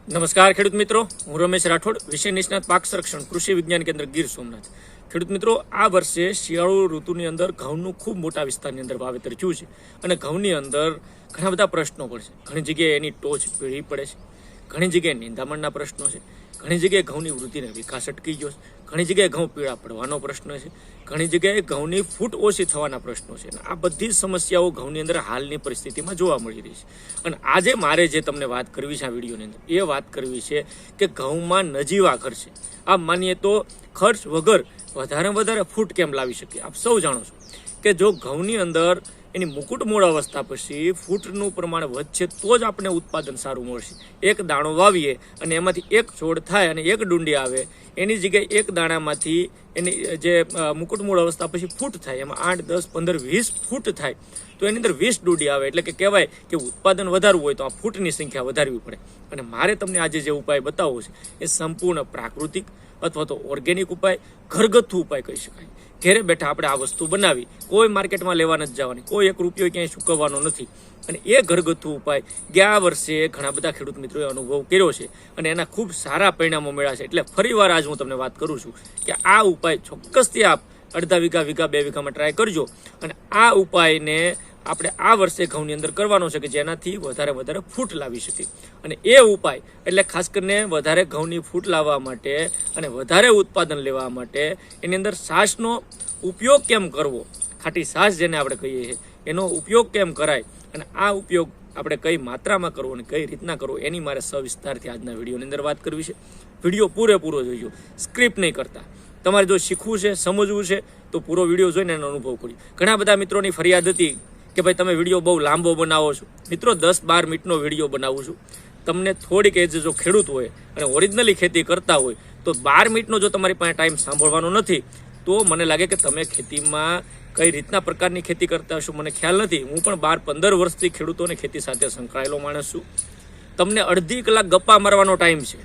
નમસ્કાર ખેડૂત મિત્રો, હું રમેશ રાઠોડ, વિષય નિષ્ણાત પાક સંરક્ષણ કૃષિ વિજ્ઞાન કેન્દ્ર ગીર સોમનાથ. ખેડૂત મિત્રો, આ વર્ષે શિયાળુ ઋતુની અંદર ઘઉંનું ખૂબ મોટા વિસ્તારની અંદર વાવેતર થયું છે અને ઘઉંની અંદર ઘણા બધા પ્રશ્નો પણ છે. ઘણી જગ્યાએ એની ટોચ પીળી પડે છે, ઘણી જગ્યાએ નિંદામણના પ્રશ્નો છે, ઘણી જગ્યાએ ઘઉંની વૃદ્ધિને વિકાસ અટકી ગયો છે, ઘણી જગ્યાએ ઘઉં પીળા પડવાનો પ્રશ્ન છે, ઘણી જગ્યાએ ઘઉંની ફૂટ ઓછી થવાના પ્રશ્નો છે. આ બધી જ સમસ્યાઓ ઘઉંની અંદર હાલની પરિસ્થિતિમાં જોવા મળી રહી છે. અને આજે મારે જે તમને વાત કરવી છે આ વિડીયોની અંદર, એ વાત કરવી છે કે ઘઉંમાં નજીવા ખર્ચે, આમ માનીએ તો ખર્ચ વગર વધારે ફૂટ કેમ લાવી શકીએ. આપ સૌ જાણો છો કે જો ઘઉંની અંદર એની મુકુટ મૂળ અવસ્થા પછી ફૂટનું પ્રમાણ વધશે તો જ આપણે ઉત્પાદન સારું મળશે. એક દાણો વાવીએ અને એમાંથી એક છોડ થાય અને એક ડુંડી આવે, એની જગ્યાએ એક દાણામાંથી એની જે મુકુટ મૂળ અવસ્થા પછી ફૂટ થાય, એમાં 8, 10, 15, 20 ફૂટ થાય તો એની અંદર 20 ડુંડી આવે. એટલે કે કહેવાય કે ઉત્પાદન વધારવું હોય તો આ ફૂટની સંખ્યા વધારવી પડે. અને મારે તમને આજે જે ઉપાય બતાવવો છે એ સંપૂર્ણ પ્રાકૃતિક અથવા તો ઓર્ગેનિક ઉપાય, ઘરગથ્થુ ઉપાય કહી શકાય. ઘેરે બેઠા આપણે આ વસ્તુ બનાવી, કોઈ માર્કેટમાં લેવા નથી જવાની, કોઈ 1 રૂપિયો ક્યાંય ચૂકવવાનો નથી. અને એ ઘરગથ્થુ ઉપાય ગયા વર્ષે ઘણા બધા ખેડૂત મિત્રોએ અનુભવ કર્યો છે અને એના ખૂબ સારા પરિણામો મળ્યા છે. એટલે ફરીવાર આજ હું તમને વાત કરું છું કે આ ઉપાય ચોક્કસથી આપ અડધા વીઘા, 2 વીઘામાં ટ્રાય કરજો. અને આ ઉપાયને આપણે આ વર્ષે ઘઉંની અંદર કરવાનો છે કે જેનાથી વધારે ફૂટ લાવી શકે. અને એ ઉપાય એટલે ખાસ કરીને વધારે ઘઉંની ફૂટ લાવવા માટે અને વધારે ઉત્પાદન લેવા માટે એની અંદર છાશનો ઉપયોગ કેમ કરવો, ખાટી છાશ જેને આપણે કહીએ છીએ, એનો ઉપયોગ કેમ કરાય અને આ ઉપયોગ આપણે કઈ માત્રામાં કરવો અને કઈ રીતના કરવો એની મારે સવિસ્તારથી આજના વિડીયોની અંદર વાત કરવી છે. વિડીયો પૂરેપૂરો જોઈજો, સ્ક્રિપ્ટ નહીં કરતા. તમારે જો શીખવું છે, સમજવું છે તો પૂરો વિડીયો જોઈને એનો અનુભવ કર્યો. ઘણા બધા મિત્રોની ફરિયાદ હતી કે ભાઈ તમે વિડીયો બહુ લાંબો બનાવો છો. મિત્રો, 10-12 મિનિટનો વિડીયો બનાવું છું. તમને થોડીક એજ જો ખેડૂત હોય અને ઓરિજિનલી ખેતી કરતા હોય તો 12 મિનિટનો જો તમારી પાસે ટાઈમ સાંભળવાનો નથી તો મને લાગે કે તમે ખેતીમાં કઈ રીતના પ્રકારની ખેતી કરતા હશો મને ખ્યાલ નથી. હું પણ 12-15 વર્ષથી ખેડૂતોને ખેતી સાથે સંકળાયેલો માણસ છું. તમને અડધી કલાક ગપ્પા મારવાનો ટાઈમ છે.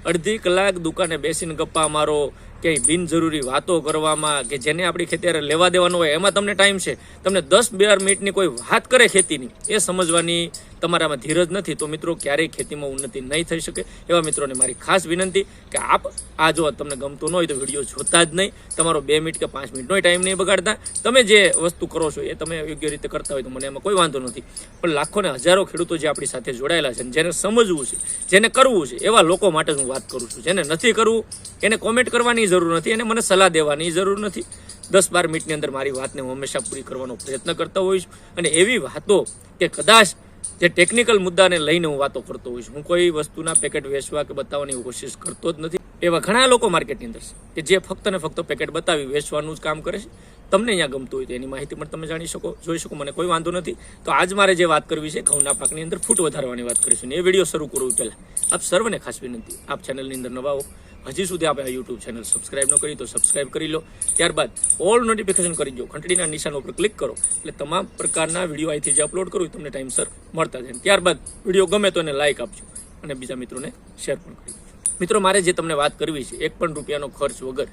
અડધી કલાક દુકાને બેસીને ગપ્પા મારો, ક્યાંય બિનજરૂરી વાતો કરવામાં કે જેને આપણી ખેતી લેવા દેવાનો હોય એમાં તમને ટાઈમ છે. તમને 10-12 મિનિટની કોઈ વાત કરે ખેતીની, એ સમજવાની તમારામાં ધીરજ નથી તો મિત્રો ક્યારેય ખેતીમાં ઉન્નતિ નહીં થઈ શકે. એવા મિત્રોને મારી ખાસ વિનંતી કે આપ આ જો તમને ગમતું ન હોય તો વિડીયો જોતા જ નહીં, તમારો 2 મિનિટ કે 5 મિનિટનો ટાઈમ નહીં બગાડતા. તમે જે વસ્તુ કરો છો એ તમે યોગ્ય રીતે કરતા હોય તો મને એમાં કોઈ વાંધો નથી. પણ લાખો ને હજારો ખેડૂતો જે આપણી સાથે જોડાયેલા છે, જેને સમજવું છે, જેને કરવું છે, એવા લોકો માટે હું વાત કરું છું. જેને નથી કરવું એને કોમેન્ટ કરવાની જરૂર નથી, એને મને સલાહ દેવાની જરૂર નથી. 10-12 મિનિટની અંદર મારી વાતને હું હંમેશા પૂરી કરવાનો પ્રયત્ન કરતો હોઈશ. અને એવી વાતો કે કદાચ જે ટેકનિકલ મુદ્દાને લઈને હું વાતો કરતો હોઈશ, હું કોઈ વસ્તુના પેકેટ વેચવા કે બતાવવાની કોશિશ કરતો જ નથી. એવા ઘણા લોકો માર્કેટની અંદર છે કે જે ફક્ત ને ફક્ત પેકેટ બતાવી વેચવાનું જ કામ કરે છે. તમને અહીંયા ગમતું હોય તો એની માહિતી પણ તમે જાણી શકો, જોઈ શકો, મને કોઈ વાંધો નથી. તો આજ મારે જે વાત કરવી છે ઘઉંના પાકની અંદર ફૂટ વધારવાની વાત કરીશું. એ વિડીયો શરૂ કરવું પહેલાં આપ સર્વને ખાસ વિનંતી, આપ ચેનલની અંદર નવા હો, હજી સુધી આપણે યુટ્યુબ ચેનલ સબસ્ક્રાઇબ ન કરી તો સબસ્ક્રાઇબ કરી લો. ત્યારબાદ ઓલ નોટિફિકેશન કરી દો, ઘંટડીના નિશાન ઉપર ક્લિક કરો એટલે તમામ પ્રકારના વિડીયો અહીંથી જે અપલોડ કરું તમને ટાઈમસર મળતા જાય. ત્યારબાદ વિડીયો ગમે તો એને લાઇક આપજો અને બીજા મિત્રોને શેર પણ કરી દો. મિત્રો, મારે જે તમને વાત કરવી છે, 1 પણ રૂપિયાનો ખર્ચ વગર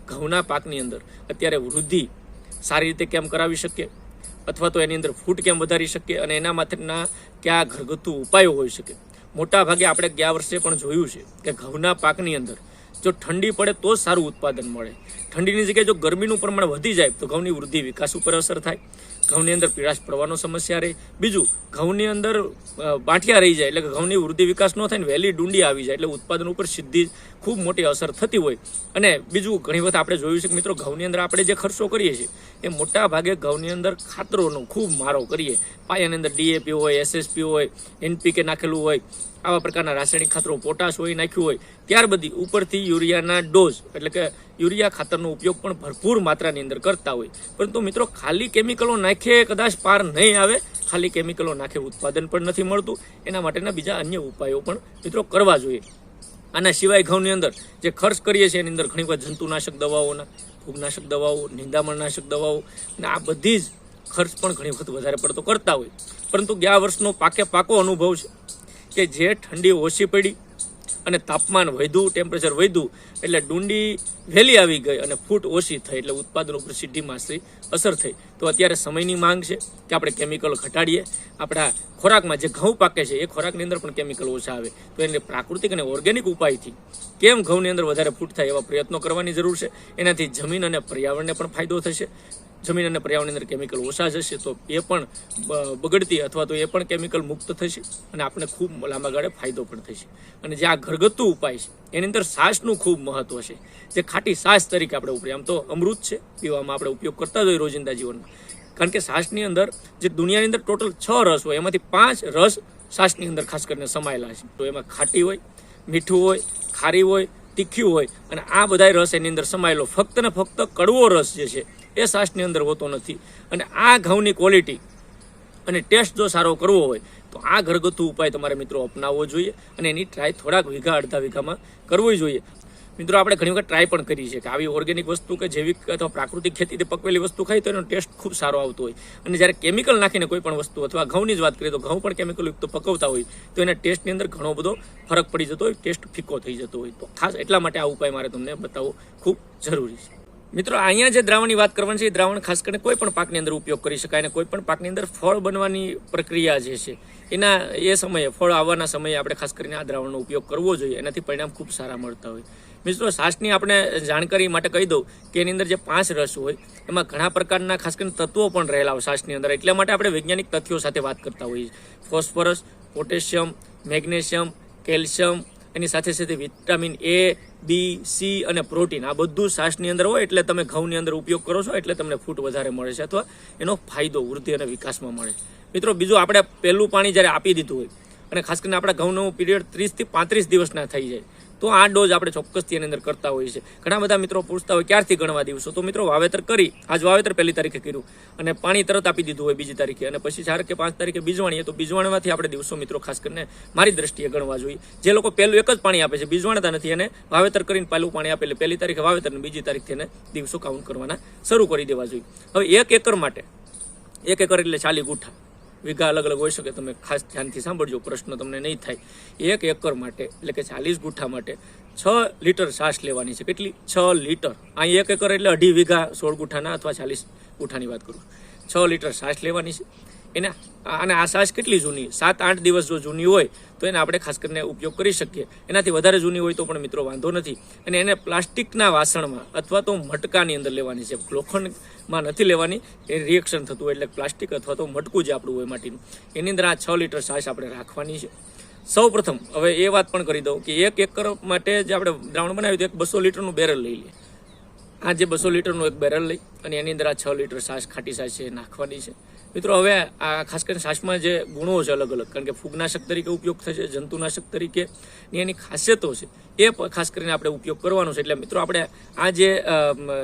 ઘઉંના પાકની અંદર અત્યારે વૃદ્ધિ સારી રીતે કેમ કરાવી શકીએ અથવા તો એની અંદર ફૂટ કેમ વધારી શકીએ અને એના માટેના કયા ઘરગથ્થુ ઉપાયો હોઈ શકે. મોટા ભાગે આપણે ગયા વર્ષે પણ જોયું છે કે ઘઉંના પાકની અંદર જો ઠંડી પડે તો સારું ઉત્પાદન મળે. ઠંડીની જગ્યાએ જો ગરમીનું પ્રમાણ વધી જાય તો ઘઉંની વૃદ્ધિ વિકાસ ઉપર અસર થાય, ઘઉંની અંદર પીળાશ પડવાનો સમસ્યા રહે. બીજું, ઘઉંની અંદર બાંઠિયા રહી જાય એટલે કે ઘઉંની વૃદ્ધિ વિકાસ ન થાય ને વહેલી ડુંડી આવી જાય એટલે ઉત્પાદન ઉપર સીધી ખૂબ મોટી અસર થતી હોય. અને બીજું, ઘણી વખત આપણે જોયું છે કે મિત્રો ઘઉંની અંદર આપણે જે ખર્ચો કરીએ છીએ એ મોટા ભાગે ઘઉંની અંદર ખાતરોનો ખૂબ મારો કરીએ. પાયાની અંદર DAP હોય, SSP હોય, NPK નાખેલું હોય, આવા પ્રકારના રાસાયણિક ખાતરો, પોટાશ હોય નાખ્યું હોય, ત્યાર બધી ઉપરથી યુરિયાના ડોઝ એટલે કે યુરિયા ખાતરનો ઉપયોગ પણ ભરપૂર માત્રાની અંદર કરતા હોય. પરંતુ મિત્રો, ખાલી કેમિકલો નાખીએ કદાચ પાર નહીં આવે, ખાલી કેમિકલો નાખે ઉત્પાદન પણ નથી મળતું. એના માટેના બીજા અન્ય ઉપાયો પણ મિત્રો કરવા જોઈએ. આના સિવાય ઘઉંની અંદર જે ખર્ચ કરીએ છીએ એની અંદર ઘણી વખત જંતુનાશક દવાઓના, ફૂગનાશક દવાઓ, નિંદામણનાશક દવાઓ અને આ બધી જ ખર્ચ પણ ઘણી વખત વધારે પડતો કરતા હોય. પરંતુ ગયા વર્ષનો પાકો અનુભવ છે કે જે ઠંડી ઓછી પડી અને તાપમાન વધ્યું, ટેમ્પરેચર વધ્યું એટલે ડુંડી વહેલી આવી ગઈ અને ફૂટ ઓછી થઈ એટલે ઉત્પાદન ઉપર સીધી માસી અસર થઈ. તો અત્યારે સમયની માંગ છે કે આપણે કેમિકલ ઘટાડીએ. આપણા ખોરાકમાં જે ઘઉં પાકે છે એ ખોરાકની અંદર પણ કેમિકલ ઓછા આવે, તો એને પ્રાકૃતિક અને ઓર્ગેનિક ઉપાયથી કેમ ઘઉંની અંદર વધારે ફૂટ થાય એવા પ્રયત્નો કરવાની જરૂર છે. એનાથી જમીન અને પર્યાવરણને પણ ફાયદો થશે. જમીન અને પર્યાવરણની અંદર કેમિકલ ઓછા જશે તો એ પણ બગડતી અથવા તો એ પણ કેમિકલ મુક્ત થશે અને આપણે ખૂબ લાંબા ગાળે ફાયદો પણ થશે. અને જે આ ઘરગથ્થુ ઉપાય છે એની અંદર છાશનું ખૂબ મહત્વ છે. જે ખાટી છાશ તરીકે આપણે ઉપરી, આમ તો અમૃત છે, પીવામાં આપણે ઉપયોગ કરતા જ હોય રોજિંદા જીવનમાં. કારણ કે છાશની અંદર જે દુનિયાની અંદર ટોટલ 6 રસ હોય એમાંથી 5 રસ છાશની અંદર ખાસ કરીને સમાયેલા છે. તો એમાં ખાટી હોય, મીઠું હોય, ખારી હોય, તીખી હોય અને આ બધા રસ એની અંદર સમાયેલો. ફક્ત ને ફક્ત કડવો રસ જે છે એ છાશની અંદર હોતો નથી. અને આ ઘઉંની ક્વોલિટી અને ટેસ્ટ જો સારો કરવો હોય તો આ ઘરગથ્થુ ઉપાય તમારે મિત્રો અપનાવવો જોઈએ અને એની ટ્રાય થોડાક વીઘા અડધા વીઘામાં કરવી જોઈએ. મિત્રો આપણે ઘણી વખત ટ્રાય પણ કરી છે કે આવી ઓર્ગેનિક વસ્તુ કે જૈવિક અથવા પ્રાકૃતિક ખેતીથી પકવેલી વસ્તુ ખાઈ તો એનો ટેસ્ટ ખૂબ સારો આવતો હોય. અને જ્યારે કેમિકલ નાખીને કોઈ પણ વસ્તુ અથવા ઘઉંની જ વાત કરીએ તો ઘઉં પણ કેમિકલયુક્ત પકવતા હોય તો એના ટેસ્ટની અંદર ઘણો બધો ફરક પડી જતો હોય, ટેસ્ટ ફીકો થઈ જતો હોય. તો ખાસ એટલા માટે આ ઉપાય મારે તમને બતાવવો ખૂબ જરૂરી છે. મિત્રો અહીંયા જે દ્રાવણની વાત કરવાની છે એ દ્રાવણ ખાસ કરીને કોઈ પણ પાકની અંદર ઉપયોગ કરી શકાય અને કોઈ પણ પાકની અંદર ફળ બનવાની પ્રક્રિયા જે છે એના એ સમયે, ફળ આવવાના સમયે આપણે ખાસ કરીને આ દ્રાવણનો ઉપયોગ કરવો જોઈએ. એનાથી પરિણામ ખૂબ સારા મળતા હોય. મિત્રો છાશની આપણે જાણકારી માટે કહી દઉં કે એની અંદર જે 5 રસ હોય એમાં ઘણા પ્રકારના ખાસ કરીને તત્વો પણ રહેલા હોય છાશની અંદર. એટલા માટે આપણે વૈજ્ઞાનિક તથ્યો સાથે વાત કરતા હોઈએ. ફોસ્ફરસ, પોટેશિયમ, મેગ્નેશિયમ, કેલ્શિયમ, એની સાથે સાથે વિટામિન A, B, C અને પ્રોટીન, આ બધું છાશની અંદર હોય એટલે તમે ઘઉંની અંદર ઉપયોગ કરો છો એટલે તમને ફૂટ વધારે મળે છે અથવા એનો ફાયદો વૃદ્ધિ અને વિકાસમાં મળે. મિત્રો બીજું, આપણે પહેલું પાણી જ્યારે આપી દીધું હોય અને ખાસ કરીને આપણા ઘઉંનો પીરિયડ 30 થી 35 દિવસના થઈ જાય તો આ ડોઝ આપણે ચોક્કસથી એની અંદર કરતા હોઈએ છીએ. ઘણા બધા મિત્રો પૂછતા હોય ક્યારથી ગણવા દિવસો, તો મિત્રો વાવેતર કરી, આજ વાવેતર 1 તારીખે કર્યું અને પાણી તરત આપી દીધું હોય 2 તારીખે અને પછી 4 કે 5 તારીખે બીજવાણીએ તો બીજવાણવાથી આપણે દિવસો મિત્રો ખાસ કરીને મારી દ્રષ્ટિએ ગણવા જોઈએ. જે લોકો પહેલું એક જ પાણી આપે છે, બીજવાણતા નથી, અને વાવેતર કરીને પહેલું પાણી આપે એટલે 1 તારીખે વાવેતર અને 2 તારીખથી એને દિવસો કાઉન્ટ કરવાના શરૂ કરી દેવા જોઈએ. હવે 1 એકર માટે, 1 એકર એટલે 40 ગુઠા, વીઘા અલગ અલગ હોઈ શકે, તમે ખાસ ધ્યાનથી સાંભળજો, પ્રશ્ન તમને નહીં થાય. 1 એકર માટે એટલે કે 40 ગુઠા માટે 6 લીટર છાશ લેવાની છે. કેટલી? 6 લીટર. અહીં 1 એકર એટલે 2.5 વીઘા 16 ગુઠાના અથવા 40 ગુઠાની વાત કરું. 6 લીટર છાશ લેવાની છે એને. અને આ છાશ કેટલી જૂની? 7-8 દિવસ જો જૂની હોય તો એને આપણે ખાસ કરીને ઉપયોગ કરી શકીએ. એનાથી વધારે જૂની હોય તો પણ મિત્રો વાંધો નથી. અને એને પ્લાસ્ટિકના વાસણમાં અથવા તો મટકાની અંદર લેવાની છે. લોખંડમાં નથી લેવાની, એ રિએક્શન થતું હોય એટલે પ્લાસ્ટિક અથવા તો મટકું જે આપણું હોય માટીનું, એની અંદર આ 6 લીટર છાશ આપણે રાખવાની છે. સૌ પ્રથમ હવે એ વાત પણ કરી દઉં કે 1 એકર માટે જે આપણે દ્રાવણ બનાવ્યું તો એક 200 લીટરનું બેરલ લઈ લઈએ. આ જે 200 લીટરનું એક બેરલ લઈ અને એની અંદર આ 6 લીટર છાશ, ખાટી છાશ છે, નાખવાની છે. મિત્રો હવે આ ખાસ કરીને છાશમાં જે ગુણો છે અલગ અલગ, કારણ કે ફૂગનાશક તરીકે ઉપયોગ થશે, જંતુનાશક તરીકે એની ખાસિયતો છે એ ખાસ કરીને આપણે ઉપયોગ કરવાનો છે. એટલે મિત્રો આપણે આ જે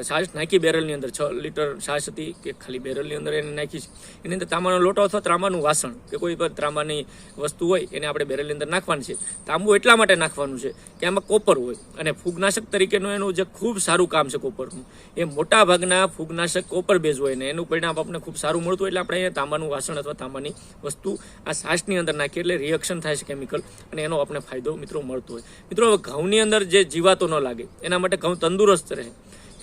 છાશ નાખી બેરલની અંદર, 6 લીટર છાશ હતી કે ખાલી બેરલની અંદર એને નાખી છે, એની અંદર તાંબાનો લોટો અથવા ત્રાંબાનું વાસણ કે કોઈ પણ ત્રાંબાની વસ્તુ હોય એને આપણે બેરલની અંદર નાખવાની છે. તાંબુ એટલા માટે નાખવાનું છે કે આમાં કોપર હોય અને ફૂગનાશક તરીકેનું એનું જે ખૂબ સારું કામ છે કોપરનું, એ મોટા ભાગના ફૂગનાશક કોપર બેઝ હોય ને એનું પરિણામ આપણને ખૂબ સારું મળતું હોય. એટલે આપણે અહીંયા તાંબાનું વાસણ અથવા તાંબાની વસ્તુ આ છાશની અંદર નાખીએ એટલે રિએક્શન થાય છે કેમિકલ અને એનો આપણે ફાયદો મિત્રો મળતો હોય. મિત્રો હવે ઘઉંની અંદર જે જીવાતો ન લાગે એના માટે ઘઉં તંદુરસ્ત રહે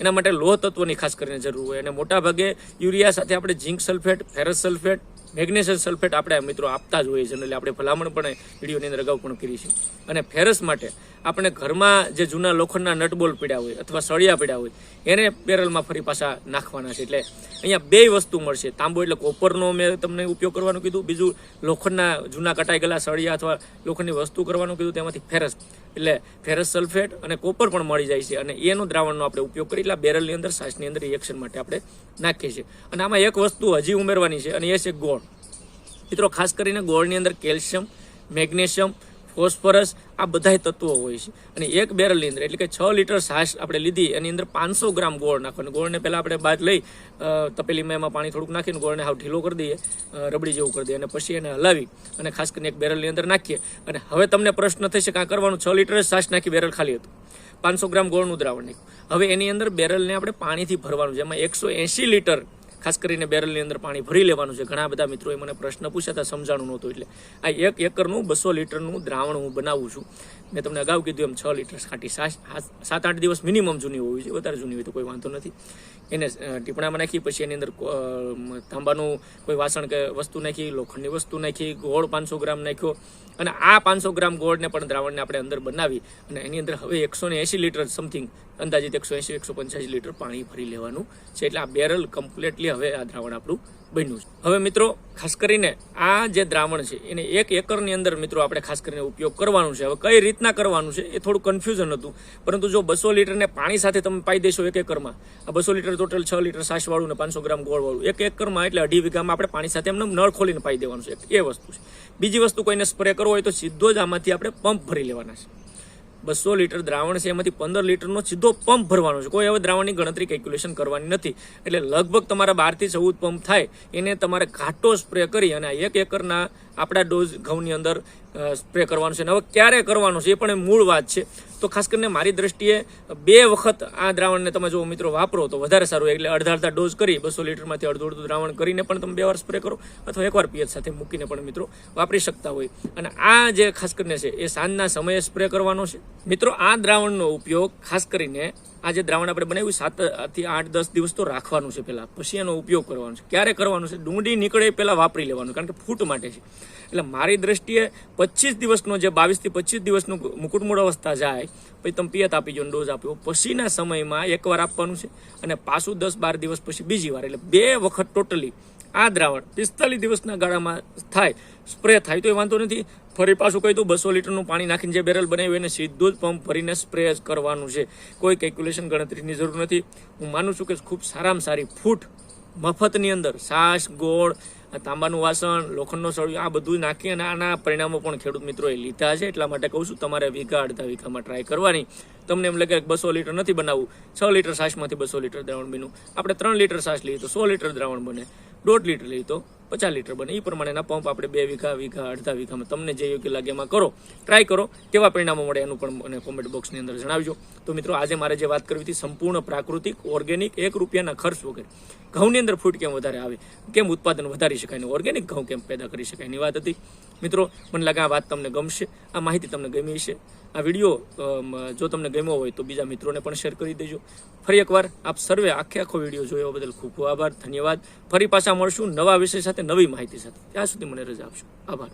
એના માટે લોહ તત્વોની ખાસ કરીને જરૂર હોય. અને મોટા ભાગે યુરિયા સાથે આપણે ઝીંક sulphate, ferrous sulphate, magnesium sulphate આપણે મિત્રો આપતા જ હોઈએ. જનરલી આપણે ભલામણ પણ વિડીયોની અંદર અગાઉ પણ કરી છે. અને ફેરસ માટે આપણે ઘરમાં જે જૂના લોખંડના નટબોલ પીડ્યા હોય અથવા સળિયા પીડ્યા હોય એને બેરલમાં ફરી પાછા નાખવાના છે. એટલે અહીંયા 2 વસ્તુ મળશે. તાંબો એટલે કોપરનો મેં તમને ઉપયોગ કરવાનું કીધું, બીજું લોખંડના જૂના કટાઈ ગયેલા સળિયા અથવા લોખંડની વસ્તુ કરવાનું કીધું, તેમાંથી ફેરસ એટલે ફેરસ સલ્ફેટ અને કોપર પણ મળી જાય છે. અને એનું દ્રાવણનો આપણે ઉપયોગ કરી એટલે બેરલની અંદર, છાશની અંદર રિએક્શન માટે આપણે નાખીએ છીએ. અને આમાં એક વસ્તુ હજી ઉમેરવાની છે અને એ છે ગોળ. મિત્રો ખાસ કરીને ગોળની અંદર કેલ્શિયમ, મેગ્નેશિયમ, ફોસ્ફરસ આ બધાય તત્વો હોય છે. અને એક બેરલની અંદર એટલે કે 6 લીટર છાશ આપણે લીધી એની અંદર 500 ગ્રામ ગોળ નાખવાનો. ગોળને પહેલાં આપણે બાદ લઈ તપેલીમાં એમાં પાણી થોડુંક નાખીને ગોળને હાવ ઢીલો કરી દઈએ, રબડી જેવું કરી દઈએ અને પછી એને હલાવી અને ખાસ કરીને એક બેરલની અંદર નાખીએ. અને હવે તમને પ્રશ્ન થશે કે આ કરવાનું, 6 લીટર છાશ નાખી બેરલ ખાલી હતું, 500 ગ્રામ ગોળનું દ્રાવણ નાખ્યું. હવે એની અંદર બેરલને આપણે પાણીથી ભરવાનું, જેમાં 180 લીટર ખાસ કરીને બેરલની અંદર પાણી ભરી લેવાનું છે. ઘણા બધા મિત્રોએ મને પ્રશ્ન પૂછ્યા હતા, સમજાણું નહોતું, એટલે આ 1 એકરનું 200 લીટરનું દ્રાવણ હું બનાવું છું. મેં તમને અગાઉ કીધું એમ 6 લીટર ખાટી છાશ 7-8 દિવસ મિનિમમ જૂની હોવી જોઈએ, વધારે જૂની હોય તો કોઈ વાંધો નથી. એને ટીપણામાં નાખી પછી એની અંદર તાંબાનું કોઈ વાસણ કે વસ્તુ નાખી, લોખંડની વસ્તુ નાખી, ગોળ 500 ગ્રામ નાખ્યો અને આ 500 ગ્રામ ગોળને પણ દ્રાવણને આપણે અંદર બનાવી અને એની અંદર હવે 180 લીટર સમથિંગ અંદાજિત 180-185 લીટર પાણી ભરી લેવાનું છે. એટલે આ બેરલ કમ્પ્લીટલી હવે આ દ્રાવણ આપણું બન્યું છે. હવે મિત્રો ખાસ કરીને આ જે દ્રાવણ છે એને 1 એકરની અંદર મિત્રો આપણે ખાસ કરીને ઉપયોગ કરવાનું છે. હવે કઈ રીતના કરવાનું છે એ થોડું કન્ફ્યુઝન હતું, પરંતુ જો 200 લીટરને પાણી સાથે તમે પાઈ દેશો 1 એકરમાં, આ 200 લીટર ટોટલ 6 લીટર છાશવાળું ને 500 ગ્રામ ગોળવાળું 1 એકરમાં એટલે 2.5 વીઘામાં આપણે પાણી સાથે એમને નળ ખોલીને પાઈ દેવાનું છે. એ વસ્તુ છે. બીજી વસ્તુ કોઈને સ્પ્રે કરવો હોય તો સીધો જ આમાંથી આપણે પંપ ભરી લેવાના છે. 200 લીટર દ્રાવણ છે એમાંથી 15 લીટરનો સીધો પંપ ભરવાનો છે. કોઈ હવે દ્રાવણની ગણતરી કેલ્ક્યુલેશન કરવાની નથી. એટલે લગભગ તમારા 12 થી 14 પંપ થાય એને તમારે ઘાટો સ્પ્રે કરી અને 1 એકરના આપણા ડોઝ ઘઉંની અંદર સ્પ્રે કરવાનું છે. અને હવે ક્યારે કરવાનું છે એ પણ મૂળ વાત છે. તો ખાસ કરીને મારી દ્રષ્ટિએ 2 વખત આ દ્રાવણને તમે જો મિત્રો વાપરો તો વધારે સારું. એટલે અડધા ડોઝ કરી 200 લીટરમાંથી અડધું દ્રાવણ કરીને પણ તમે 2 વાર સ્પ્રે કરો અથવા 1 વાર પીએચ સાથે મૂકીને પણ મિત્રો વાપરી શકતા હોય. અને આ જે ખાસ કરીને છે એ સાંજના સમયે સ્પ્રે કરવાનો છે. મિત્રો આ દ્રાવણનો ઉપયોગ ખાસ કરીને આ જે દ્રાવણ આપણે બનાવ્યું 7 થી 8-10 દિવસ તો રાખવાનું છે પહેલા, પછી એનો ઉપયોગ કરવાનો છે. ક્યારે કરવાનું છે? ડુંગળી નીકળે પહેલા વાપરી લેવાનું, કારણ કે ફૂટ માટે છે. એટલે મારી દ્રષ્ટિએ 25 દિવસનો જે 22 થી 25 દિવસનું મુકુટમૂળ અવસ્થા જાય પછી તમે પિયત આપી જો, ડોઝ આપ્યો, પછીના સમયમાં 1 વાર આપવાનું છે અને પાછું 10-12 દિવસ પછી બીજી વાર, એટલે 2 વખત ટોટલી આ દ્રાવણ 45 દિવસના ગાળામાં થાય, સ્પ્રે થાય તો એ વાંધો નથી. ફરી પાછું કહી દઉં, 200 લીટરનું પાણી નાખીને જે બેરલ બનાવ્યું એને સીધું જ પંપ ભરીને સ્પ્રે જ કરવાનું છે. કોઈ કેલ્ક્યુલેશન ગણતરીની જરૂર નથી. હું માનું છું કે ખૂબ સારામાં સારી ફૂટ મફતની અંદર છાશ, ગોળ, તાંબાનું વાસણ, લોખંડનો સળિયો આ બધું નાખી અને આના પરિણામો પણ ખેડૂત મિત્રોએ લીધા છે. એટલા માટે કહું છું તમારે વીઘા અડધા વીઘામાં ટ્રાય કરવાની. તમને એમ લાગે કે 200 લીટર નથી બનાવવું, 6 લીટર છાશમાંથી 200 લીટર દ્રાવણ બન્યું, આપણે 3 લીટર છાશ લઈએ તો 100 લીટર દ્રાવણ બને, 1.5 લીટર લઈએ તો 50 લીટર બને. એ પ્રમાણેના પંપ આપણે 2 વીઘા અડધા વીઘામાં તમને જે યોગ્ય લાગે એમાં કરો, ટ્રાય કરો, કેવા પરિણામો મળે એનું પણ મને કોમેન્ટ બોક્સની અંદર જણાવજો. તો મિત્રો આજે મારે જે વાત કરવી હતી સંપૂર્ણ પ્રાકૃતિક ઓર્ગેનિક 1 રૂપિયાના ખર્ચ વગર ઘઉંની અંદર ફૂટ કેમ વધારે આવે, કેમ ઉત્પાદન વધારી શકાય ને ઓર્ગેનિક ઘઉં કેમ પેદા કરી શકાય એની વાત હતી. મિત્રો મને લાગે આ વાત તમને ગમશે, આ માહિતી તમને ગમી હશે. આ વિડીયો જો તમને ગમ્યો હોય તો બીજા મિત્રોને પણ શેર કરી દેજો. ફરી એકવાર આપ સર્વે આખો વિડીયો જોયો બદલ ખૂબ ખૂબ આભાર, ધન્યવાદ. ફરી પાછા મળશું નવા વિષય સાથે, નવી માહિતી સાથે. ત્યાં સુધી મને રજા આપશો. આભાર.